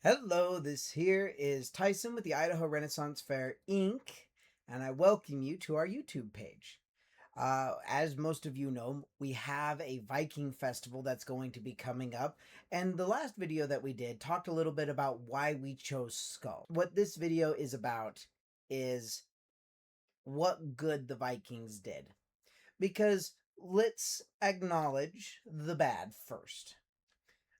Hello, this here is Tyson with the Idaho Renaissance Fair Inc., and I welcome you to our YouTube page. As most of you know, we have a Viking festival that's going to be coming up, and the last video that we did talked a little bit about why we chose Skull. What this video is about is what good the Vikings did, because let's acknowledge the bad first.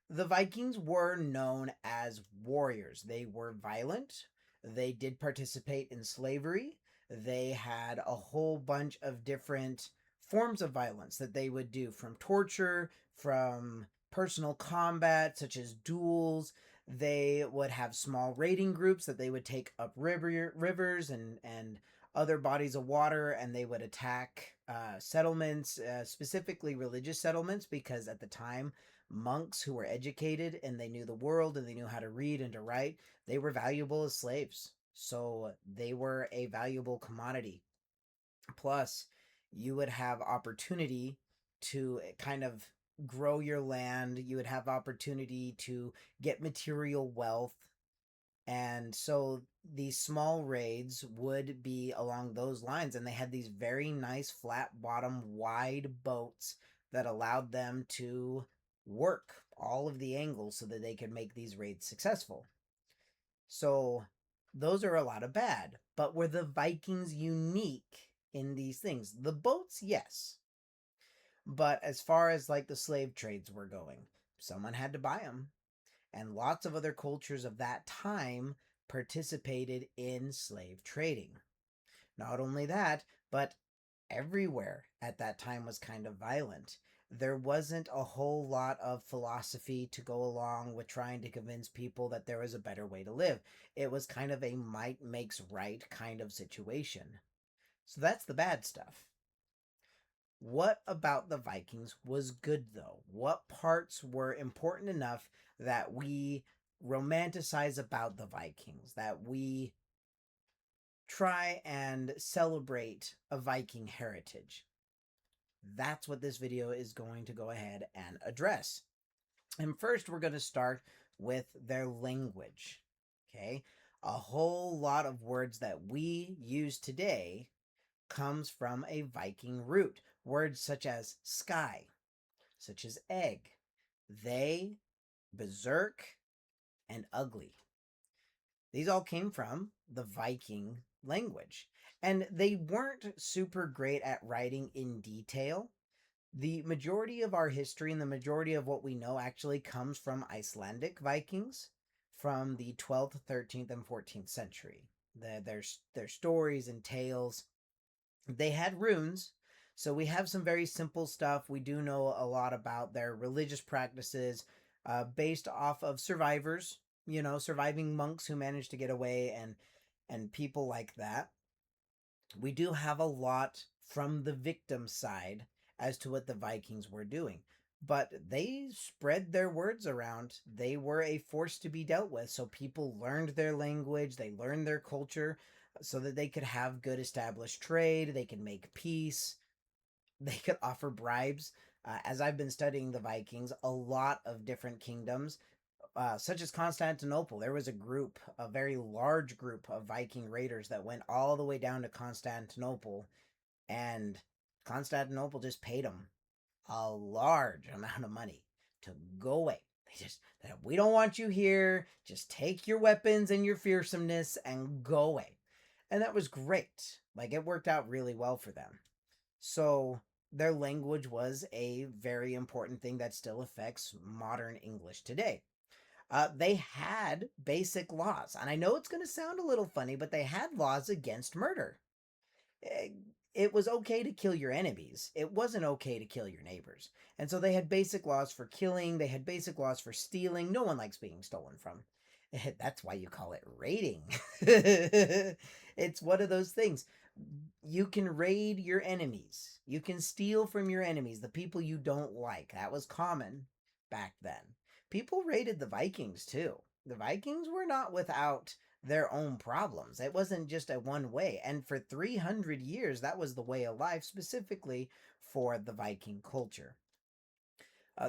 The Vikings were known as warriors. They were violent. They did participate in slavery. They had a whole bunch of different forms of violence that they would do, from torture, from personal combat, such as duels. They would have small raiding groups that they would take up rivers and other bodies of water, and they would attack settlements, specifically religious settlements, because at the time monks who were educated and they knew the world and they knew how to read and to write, they were valuable as slaves. So they were a valuable commodity. Plus, you would have opportunity to kind of grow your land. You would have opportunity to get material wealth. And so these small raids would be along those lines. And they had these very nice flat bottom wide boats that allowed them to work all of the angles so that they could make these raids successful. So those are a lot of bad. But were the Vikings unique in these things? The boats, yes. But as far as like the slave trades were going, someone had to buy them. And lots of other cultures of that time participated in slave trading. Not only that, but everywhere at that time was kind of violent. There wasn't a whole lot of philosophy to go along with trying to convince people that there was a better way to live. It was kind of a might makes right kind of situation. So that's the bad stuff. What about the Vikings was good, though? What parts were important enough that we romanticize about the Vikings, that we try and celebrate a Viking heritage? That's what this video is going to go ahead and address. And first, we're going to start with their language. Okay? A whole lot of words that we use today comes from a Viking root. Words such as sky, such as egg, they, berserk, and ugly. These all came from the Viking language. And they weren't super great at writing in detail. The majority of our history and the majority of what we know actually comes from Icelandic Vikings from the 12th, 13th, and 14th century. Their stories and tales. They had runes, so we have some very simple stuff. We do know a lot about their religious practices based off of survivors, surviving monks who managed to get away and people like that. We do have a lot from the victim side as to what the Vikings were doing. But they spread their words around. They were a force to be dealt with. So people learned their language, they learned their culture so that they could have good established trade, they could make peace, they could offer bribes. As I've been studying the Vikings, a lot of different kingdoms, such as Constantinople, there was a very large group of Viking raiders that went all the way down to Constantinople, and Constantinople just paid them a large amount of money to go away. We don't want you here. Just take your weapons and your fearsomeness and go away. And that was great. Like, it worked out really well for them. So their language was a very important thing that still affects modern English today. They had basic laws. And I know it's going to sound a little funny, but they had laws against murder. Eh, It was okay to kill your enemies. It wasn't okay to kill your neighbors. And so they had basic laws for killing. They had basic laws for stealing. No one likes being stolen from. That's why you call it raiding. It's one of those things. You can raid your enemies. You can steal from your enemies, the people you don't like. That was common back then. People raided the Vikings too. The Vikings were not without their own problems. It wasn't just a one way. And for 300 years, that was the way of life, specifically for the Viking culture.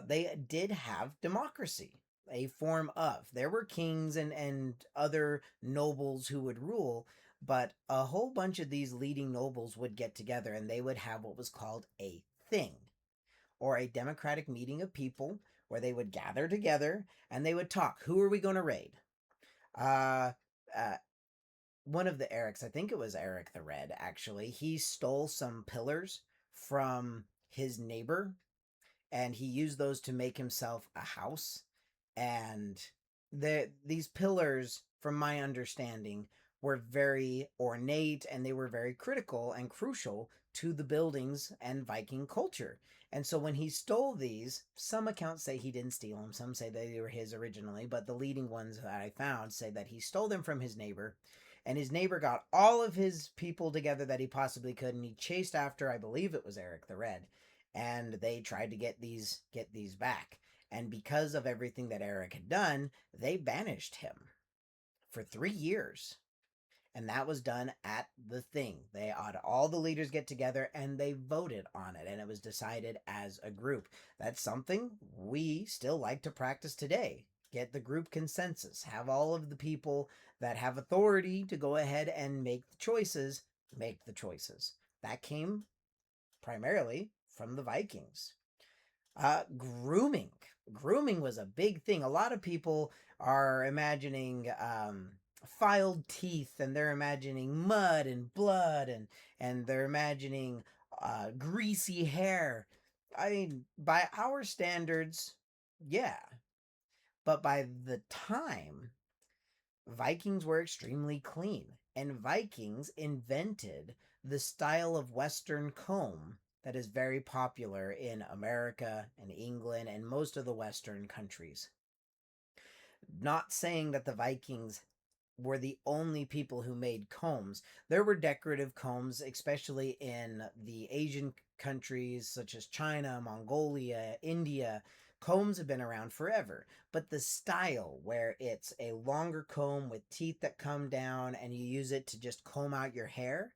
They did have democracy. a form of. There were kings and other nobles who would rule, but a whole bunch of these leading nobles would get together and they would have what was called a thing, or a democratic meeting of people where they would gather together and they would talk. Who are we going to raid? Uh, uh, One of the Erics, I think it was Eric the Red, actually, he stole some pillars from his neighbor and he used those to make himself a house. And these pillars, from my understanding, were very ornate and they were very critical and crucial to the buildings and Viking culture. And so when he stole these, some accounts say he didn't steal them, some say they were his originally, but the leading ones that I found say that he stole them from his neighbor. And his neighbor got all of his people together that he possibly could, and he chased after, I believe it was Eric the Red, and they tried to get these back. And because of everything that Eric had done, they banished him for 3 years. And that was done at the thing. They had all the leaders get together and they voted on it, and it was decided as a group. That's something we still like to practice today. Get the group consensus. Have all of the people that have authority to go ahead and make the choices make the choices. That came primarily from the Vikings. Grooming. Grooming was a big thing. A lot of people are imagining filed teeth, and they're imagining mud and blood, and they're imagining greasy hair. I mean, by our standards, yeah. But by the time, Vikings were extremely clean, and Vikings invented the style of Western comb that is very popular in America and England and most of the Western countries. Not saying that the Vikings were the only people who made combs. There were decorative combs, especially in the Asian countries such as China, Mongolia, India. Combs have been around forever, but the style where it's a longer comb with teeth that come down and you use it to just comb out your hair,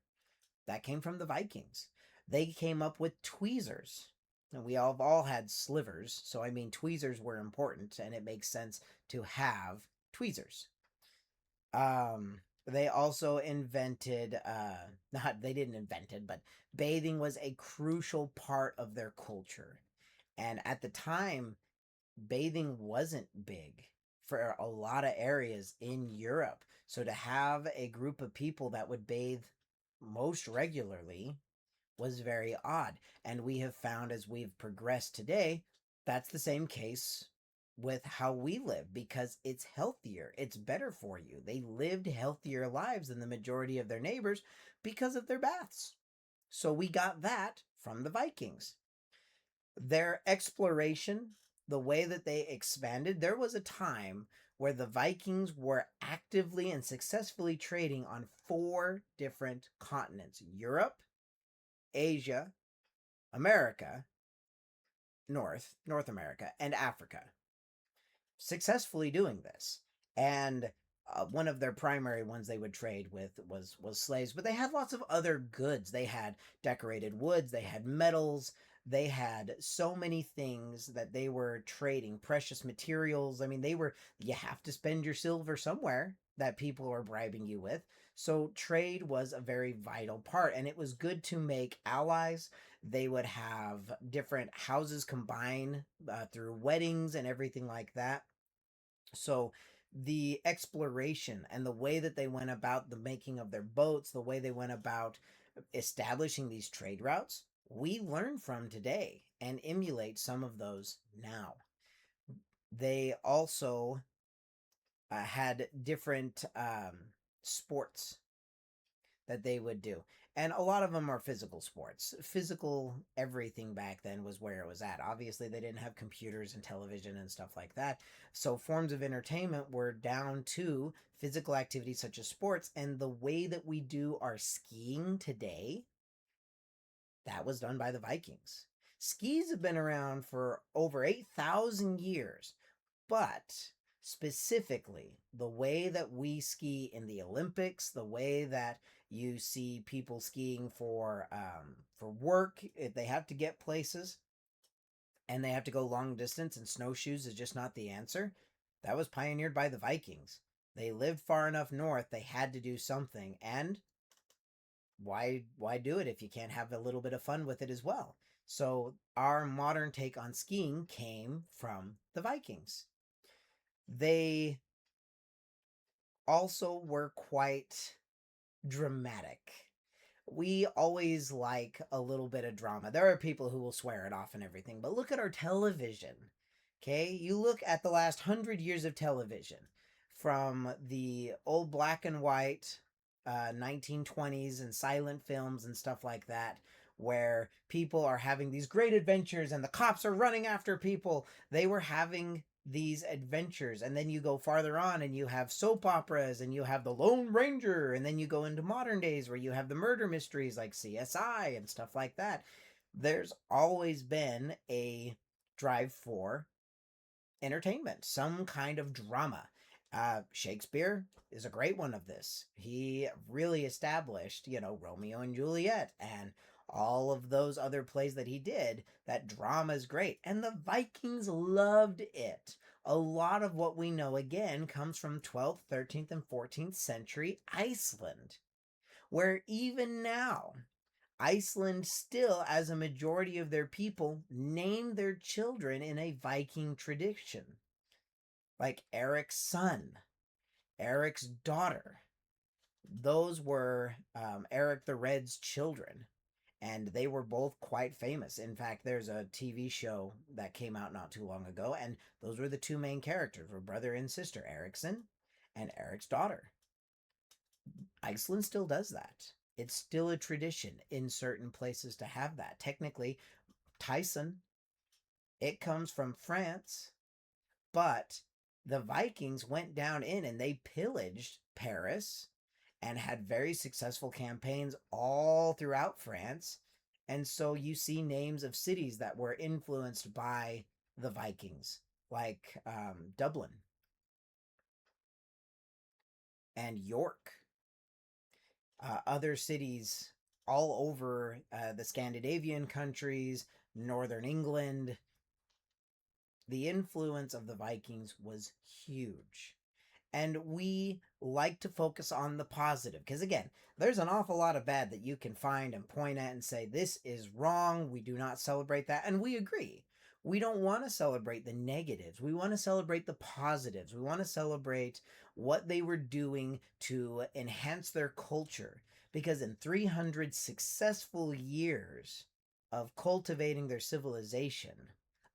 that came from the Vikings. They came up with tweezers. And we all had slivers, so I mean tweezers were important and it makes sense to have tweezers. They also invented not they didn't invent it, but bathing was a crucial part of their culture. And at the time, bathing wasn't big for a lot of areas in Europe. So to have a group of people that would bathe most regularly was very odd. And we have found as we've progressed today, that's the same case with how we live because it's healthier. It's better for you. They lived healthier lives than the majority of their neighbors because of their baths. So we got that from the Vikings. Their exploration, the way that they expanded, there was a time where the Vikings were actively and successfully trading on 4 different continents: Europe, Asia, America, North America, and Africa, successfully doing this. And one of their primary ones they would trade with was slaves, but they had lots of other goods. They had decorated woods, they had metals, they had so many things that they were trading, precious materials. I mean, you have to spend your silver somewhere that people are bribing you with. So trade was a very vital part, and it was good to make allies. They would have different houses combine through weddings and everything like that. So the exploration and the way that they went about the making of their boats, the way they went about establishing these trade routes, we learn from today and emulate some of those now. They also had different sports that they would do. And a lot of them are physical sports. Physical everything back then was where it was at. Obviously, they didn't have computers and television and stuff like that. So, forms of entertainment were down to physical activities such as sports. And the way that we do our skiing today, that was done by the Vikings. Skis have been around for over 8,000 years, but specifically the way that we ski in the Olympics, the way that you see people skiing for work, if they have to get places and they have to go long distance and snowshoes is just not the answer. That was pioneered by the Vikings. They lived far enough north, they had to do something. And why do it if you can't have a little bit of fun with it as well? So our modern take on skiing came from the Vikings. They also were quite dramatic. We always like a little bit of drama. There are people who will swear it off and everything, but look at our television. Okay, you look at the last 100 years of television, from the old black and white 1920s and silent films and stuff like that, where people are having these great adventures and the cops are running after people. They were having these adventures, and then you go farther on and you have soap operas and you have the Lone Ranger, and then you go into modern days where you have the murder mysteries like CSI and stuff like that. There's always been a drive for entertainment, some kind of drama. Shakespeare is a great one of this. He really established, Romeo and Juliet and all of those other plays that he did. That drama is great. And the Vikings loved it. A lot of what we know, again, comes from 12th, 13th, and 14th century Iceland, where even now, Iceland still, as a majority of their people, name their children in a Viking tradition, like Eric's son, Eric's daughter. Those were Eric the Red's children, and they were both quite famous. In fact, there's a TV show that came out not too long ago, and those were the two main characters, were brother and sister, Ericson and Eric's daughter. Iceland still does that. It's still a tradition in certain places to have that. Technically, Tyson, it comes from France, but the Vikings went down in and they pillaged Paris and had very successful campaigns all throughout France. And so you see names of cities that were influenced by the Vikings, like Dublin and York, other cities all over the Scandinavian countries, northern England. The influence of the Vikings was huge. And we like to focus on the positive because, again, there's an awful lot of bad that you can find and point at and say, this is wrong. We do not celebrate that. And we agree. We don't want to celebrate the negatives. We want to celebrate the positives. We want to celebrate what they were doing to enhance their culture. Because in 300 successful years of cultivating their civilization,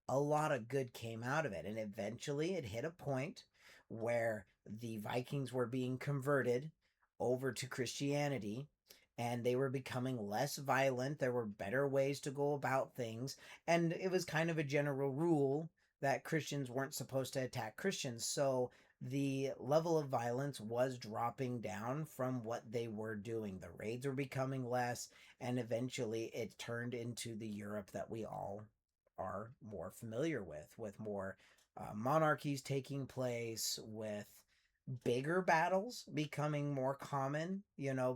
a lot of good came out of it. And eventually it hit a point where the Vikings were being converted over to Christianity and they were becoming less violent. There were better ways to go about things. And it was kind of a general rule that Christians weren't supposed to attack Christians. So the level of violence was dropping down from what they were doing. The raids were becoming less, and eventually it turned into the Europe that we all are more familiar with more monarchies taking place, with bigger battles becoming more common,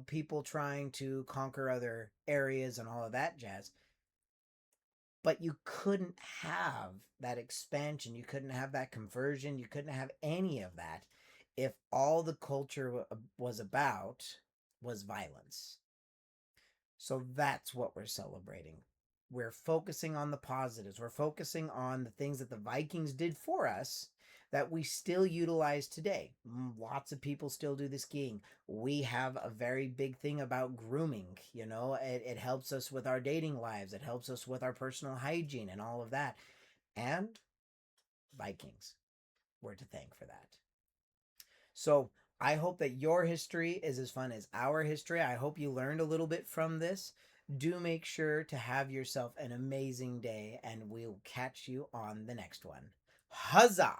people trying to conquer other areas and all of that jazz. But you couldn't have that expansion, you couldn't have that conversion, you couldn't have any of that if all the culture was about was violence. So that's what we're celebrating. We're focusing on the positives. We're focusing on the things that the Vikings did for us that we still utilize today. Lots of people still do the skiing. We have a very big thing about grooming. It helps us with our dating lives. It helps us with our personal hygiene and all of that. And Vikings, we're to thank for that. So I hope that your history is as fun as our history. I hope you learned a little bit from this. Do make sure to have yourself an amazing day, and we'll catch you on the next one. Huzzah!